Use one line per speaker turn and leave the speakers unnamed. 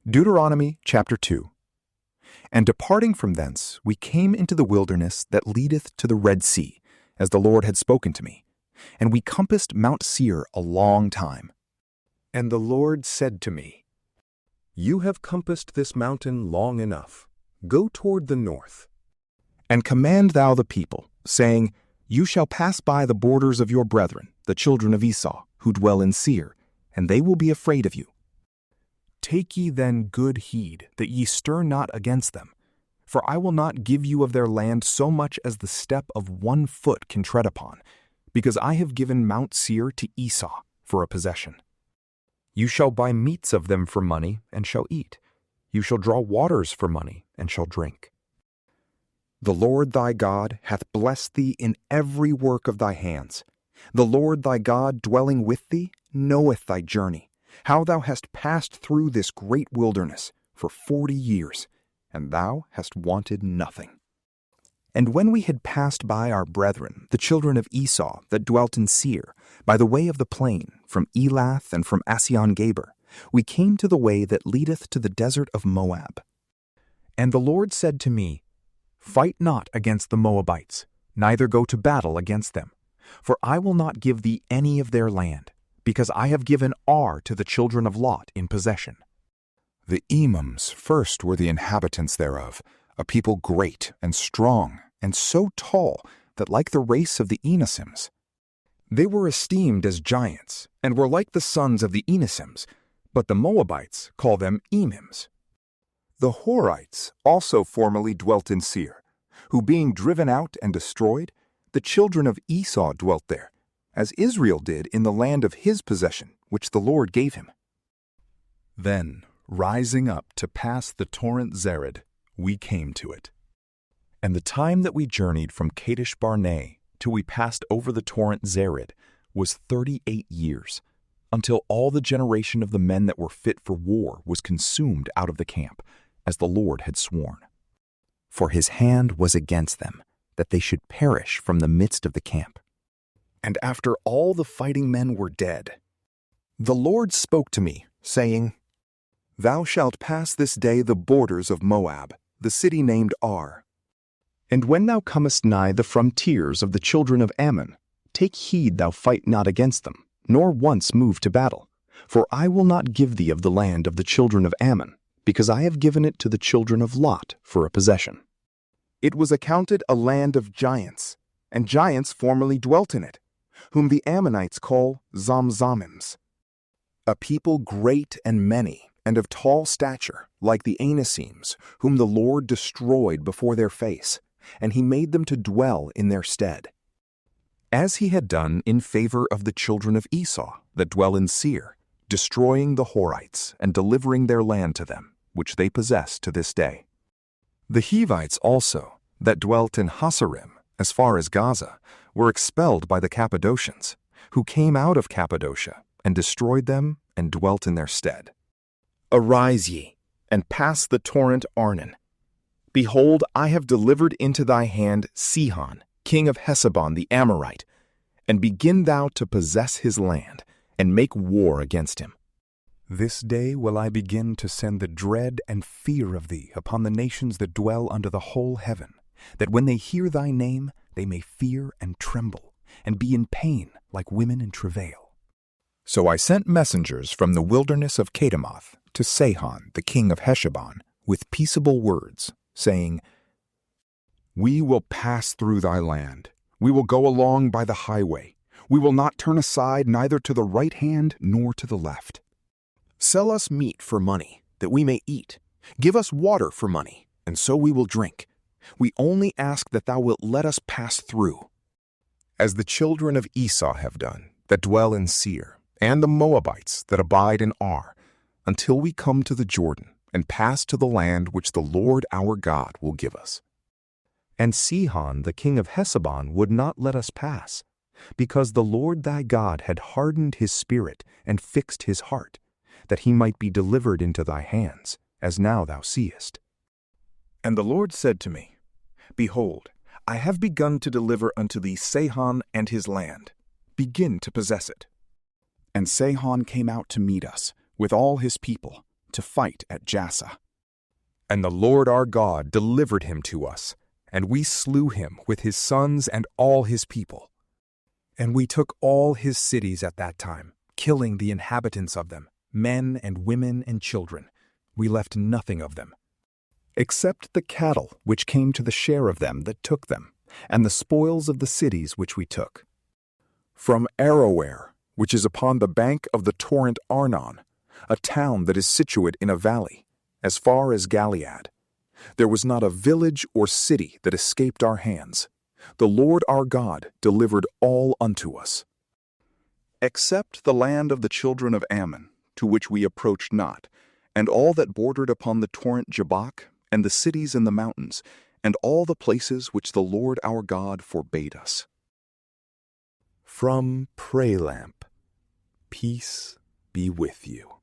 Deuteronomy chapter 2. And departing from thence, we came into the wilderness that leadeth to the Red Sea, as the Lord had spoken to me. And we compassed Mount Seir a long time.
And the Lord said to me, You have compassed this mountain long enough. Go toward the north.
And command thou the people, saying, You shall pass by the borders of your brethren, the children of Esau, who dwell in Seir, and they will be afraid of you. Take ye then good heed, that ye stir not against them. For I will not give you of their land so much as the step of 1 foot can tread upon, because I have given Mount Seir to Esau for a possession. You shall buy meats of them for money, and shall eat. You shall draw waters for money, and shall drink. The Lord thy God hath blessed thee in every work of thy hands. The Lord thy God dwelling with thee knoweth thy journey, how thou hast passed through this great wilderness for 40 years, and thou hast wanted nothing. And when we had passed by our brethren, the children of Esau that dwelt in Seir, by the way of the plain, from Elath and from Assion-Gaber, we came to the way that leadeth to the desert of Moab. And the Lord said to me, Fight not against the Moabites, neither go to battle against them, for I will not give thee any of their land, because I have given Ar to the children of Lot in possession. The Emims first were the inhabitants thereof, a people great and strong, and so tall that like the race of the Enosims. They were esteemed as giants, and were like the sons of the Enosims, but the Moabites call them Emims. The Horites also formerly dwelt in Seir, who being driven out and destroyed, the children of Esau dwelt there, as Israel did in the land of his possession, which the Lord gave him. Then, rising up to pass the torrent Zered, we came to it. And the time that we journeyed from Kadesh Barnea till we passed over the torrent Zered was 38 years, until all the generation of the men that were fit for war was consumed out of the camp, as the Lord had sworn. For his hand was against them, that they should perish from the midst of the camp. And after all the fighting men were dead, the Lord spoke to me, saying, Thou shalt pass this day the borders of Moab, the city named Ar. And when thou comest nigh the frontiers of the children of Ammon, take heed thou fight not against them, nor once move to battle. For I will not give thee of the land of the children of Ammon, because I have given it to the children of Lot for a possession. It was accounted a land of giants, and giants formerly dwelt in it, whom the Ammonites call Zamzamims. A people great and many, and of tall stature, like the Anasims, whom the Lord destroyed before their face, and he made them to dwell in their stead. As he had done in favor of the children of Esau that dwell in Seir, destroying the Horites and delivering their land to them, which they possess to this day. The Hivites also, that dwelt in Hasarim, as far as Gaza, were expelled by the Cappadocians, who came out of Cappadocia, and destroyed them, and dwelt in their stead. Arise ye, and pass the torrent Arnon. Behold, I have delivered into thy hand Sihon, king of Heshbon the Amorite, and begin thou to possess his land, and make war against him. This day will I begin to send the dread and fear of thee upon the nations that dwell under the whole heaven, that when they hear thy name, they may fear and tremble, and be in pain like women in travail. So I sent messengers from the wilderness of Kedemoth to Sihon, the king of Heshbon, with peaceable words, saying, We will pass through thy land. We will go along by the highway. We will not turn aside neither to the right hand nor to the left. Sell us meat for money, that we may eat. Give us water for money, and so we will drink. We only ask that thou wilt let us pass through. As the children of Esau have done, that dwell in Seir, and the Moabites that abide in Ar, until we come to the Jordan, and pass to the land which the Lord our God will give us. And Sihon the king of Heshbon would not let us pass, because the Lord thy God had hardened his spirit and fixed his heart, that he might be delivered into thy hands, as now thou seest. And the Lord said to me, Behold, I have begun to deliver unto thee Sihon and his land. Begin to possess it. And Sihon came out to meet us, with all his people, to fight at Jassah.
And the Lord our God delivered him to us, and we slew him with his sons and all his people.
And we took all his cities at that time, killing the inhabitants of them, men and women and children. We left nothing of them, except the cattle which came to the share of them that took them, and the spoils of the cities which we took. From Aroer, which is upon the bank of the torrent Arnon, a town that is situate in a valley, as far as Gilead, there was not a village or city that escaped our hands. The Lord our God delivered all unto us, except the land of the children of Ammon, to which we approached not, and all that bordered upon the torrent Jabbok, and the cities in the mountains, and all the places which the Lord our God forbade us.
From PrayLamp, peace be with you.